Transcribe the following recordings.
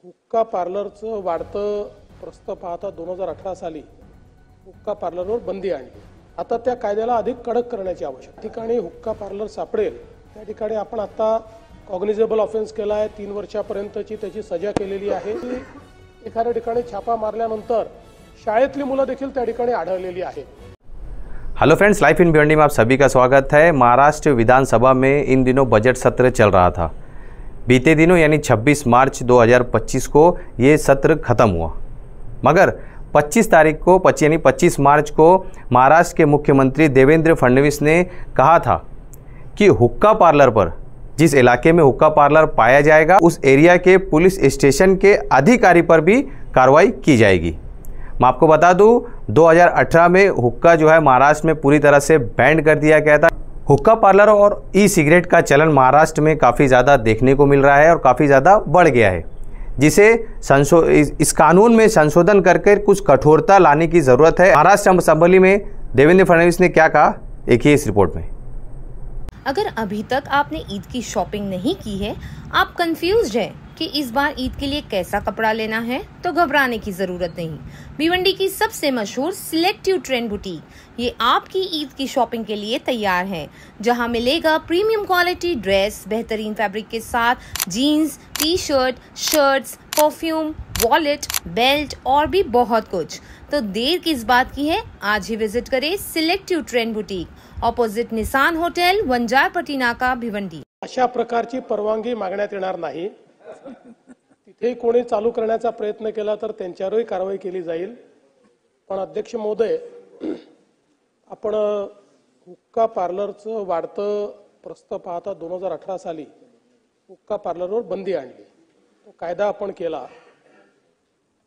हुक्का पार्लरचं वाढतं प्रस्त पाहता 2018 साली हुक्का पार्लरवर बंदी आणली। आता त्या कायद्याला अधिक कडक करण्याची आवश्यकता। ठिकाणी हुक्का पार्लर सापडेल त्या ठिकाणी आपण आता कॉग्निजेबल ऑफेन्स केला आहे, 3 वर्षापर्यंतची त्याची सजा केलेली आहे। एखाद्या ठिकाणी छापा मारल्यानंतर शाळेतली मुलं देखील त्या ठिकाणी आढळलेली आहेत। Hello friends, life in Bhiwandi में आप सभी का स्वागत है। महाराष्ट्र विधानसभा में इन दिनों बजट सत्र चल रहा था। बीते दिनों यानी 26 मार्च 2025 को ये सत्र ख़त्म हुआ, मगर 25 तारीख को यानी 25 मार्च को महाराष्ट्र के मुख्यमंत्री देवेंद्र फडणवीस ने कहा था कि हुक्का पार्लर पर, जिस इलाके में हुक्का पार्लर पाया जाएगा उस एरिया के पुलिस स्टेशन के अधिकारी पर भी कार्रवाई की जाएगी। मैं आपको बता दूं, 2018 में हुक्का जो है महाराष्ट्र में पूरी तरह से बैन कर दिया गया था। हुक्का पार्लर और ई सिगरेट का चलन महाराष्ट्र में काफ़ी ज़्यादा देखने को मिल रहा है और काफ़ी ज़्यादा बढ़ गया है, जिसे इस कानून में संशोधन करके कुछ कठोरता लाने की ज़रूरत है। महाराष्ट्र असेंबली में देवेंद्र फडणवीस ने क्या कहा, एक ही इस रिपोर्ट में। अगर अभी तक आपने ईद की शॉपिंग नहीं की है, आप कंफ्यूज्ड हैं कि इस बार ईद के लिए कैसा कपड़ा लेना है, तो घबराने की जरूरत नहीं। भिवंडी की सबसे मशहूर सिलेक्टिव ट्रेंड बुटीक ये आपकी ईद की शॉपिंग के लिए तैयार है, जहां मिलेगा प्रीमियम क्वालिटी ड्रेस, बेहतरीन फैब्रिक के साथ jeans, T shirt, shirts, perfume, wallet, belt और भी बहुत कुछ। तो देर किस बात की है, आज ही विजिट करें selective trend boutique, opposite Nissan hotel, Vanjarpatti नाका, भिवंडी। अशा प्रकारची परवानगी मागण्यात येणार नाही। तिथे कोणी चालू करण्याचा प्रयत्न केला तर त्यांच्यावरही कारवाई केली जाईल। पण अध्यक्ष महोदय, आपण हुक्का पार्लरचं वाढतं प्रस्त पाहता 2018 साली हुक्का पार्लरवर बंदी आणली, तो कायदा आपण केला।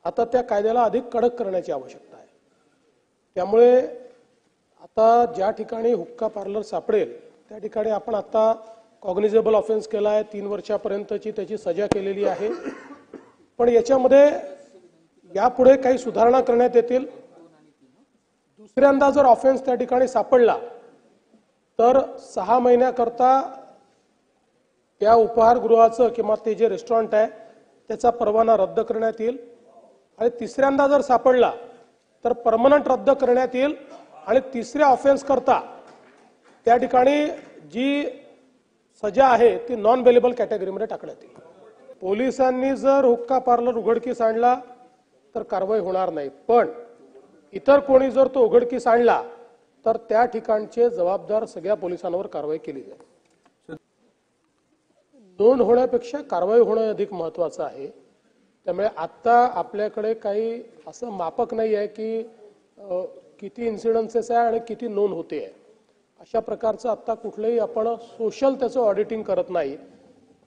आता त्या कायद्याला अधिक कडक करण्याची आवश्यकता आहे। त्यामुळे आता ज्या ठिकाणी हुक्का पार्लर सापडेल त्या ठिकाणी आपण आता कॉग्निजेबल ऑफेन्स केला आहे, 3 वर्षापर्यंतची त्याची सजा केलेली आहे। पण याच्यामध्ये यापुढे काही सुधारणा करण्यात येतील। दुसऱ्यांदा जर ऑफेन्स त्या ठिकाणी सापडला तर 6 महिन्याकरता त्या उपहारगृहाचं किंवा ते जे रेस्टॉरंट आहे त्याचा परवाना रद्द करण्यात येईल, आणि तिसऱ्यांदा जर सापडला तर परमनंट रद्द करण्यात येईल, आणि तिसऱ्या ऑफेन्स करता त्या ठिकाणी जी सजा आहे ती नॉन बेलेबल कॅटेगरीमध्ये टाकण्यात येईल। पोलिसांनी जर हुक्का पार्लर उघडकीस आणला तर कारवाई होणार नाही, पण इतर कोणी जर तो उघडकीस आणला तर त्या ठिकाणचे जबाबदार सगळ्या पोलिसांवर कारवाई केली जाईल। नोंद होण्यापेक्षा कारवाई होणं अधिक महत्त्वाचं आहे। त्यामुळे आता आपल्याकडे काही असं मापक नाही आहे की किती इन्सिडेंसेस आहे आणि किती नोंद होते आहे। अशा प्रकारचं आता कुठलेही आपण सोशल त्याचं ऑडिटिंग करत नाही।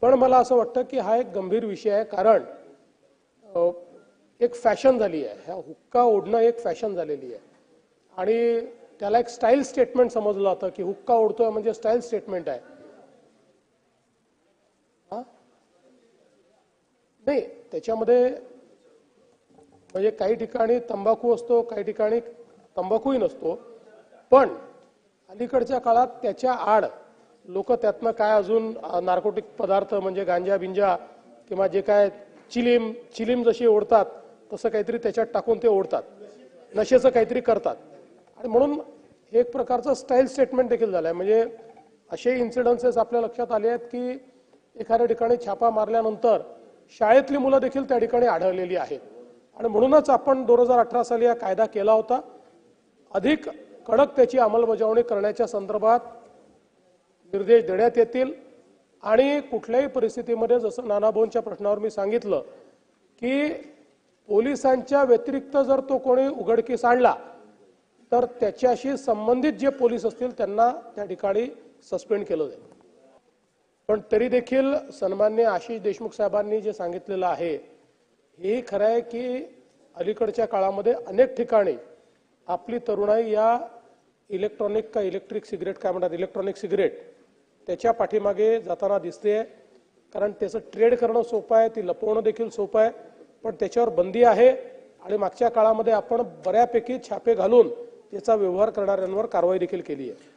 पण मला असं वाटतं की हा एक गंभीर विषय आहे, कारण एक फॅशन झाली आहे, हा हुक्का ओढणं एक फॅशन झालेली आहे, आणि त्याला एक स्टाईल स्टेटमेंट समजलं जातं की हुक्का ओढतोय म्हणजे स्टाईल स्टेटमेंट आहे। नाही, त्याच्यामध्ये म्हणजे काही ठिकाणी तंबाखू असतो, काही ठिकाणी तंबाखूही नसतो, पण अलीकडच्या काळात त्याच्या आड लोक त्यातनं काय अजून नार्कोटिक पदार्थ म्हणजे गांजा बिंजा किंवा जे काय चिलीम जशी ओढतात तसं काहीतरी त्याच्यात टाकून ते ओढतात, नशेचं काहीतरी करतात, आणि म्हणून एक प्रकारचं स्टाईल स्टेटमेंट देखील झालंय। म्हणजे असे इन्सिडेंसेस आपल्या लक्षात आले आहेत की एखाद्या ठिकाणी छापा मारल्यानंतर शाळेतली मुलं देखील त्या ठिकाणी आढळलेली आहेत, आणि म्हणूनच आपण 2018 साली हा कायदा केला होता। अधिक कडक त्याची अंमलबजावणी करण्याच्या संदर्भात निर्देश देण्यात येतील, आणि कुठल्याही परिस्थितीमध्ये जसं नानाभाऊंच्या प्रश्नावर मी सांगितलं की पोलिसांच्या व्यतिरिक्त जर तो कोणी उघडकीस आणला तर त्याच्याशी संबंधित जे पोलीस असतील त्यांना त्या ठिकाणी सस्पेंड केलं जाईल। पण तरी देखील सन्माननीय आशिष देशमुख साहेबांनी जे सांगितलेलं आहे हे खरं आहे की अलीकडच्या काळामध्ये अनेक ठिकाणी आपली तरुणाई या इलेक्ट्रिक सिगरेट काय म्हणतात, इलेक्ट्रॉनिक सिगरेट त्याच्या पाठीमागे जाताना दिसते। कारण त्याचं ट्रेड करणं सोपं आहे, ती लपवणं देखील सोपं आहे, पण त्याच्यावर बंदी आहे, आणि मागच्या काळामध्ये आपण बऱ्यापैकी छापे घालून त्याचा व्यवहार करणाऱ्यांवर कारवाई देखील केली आहे।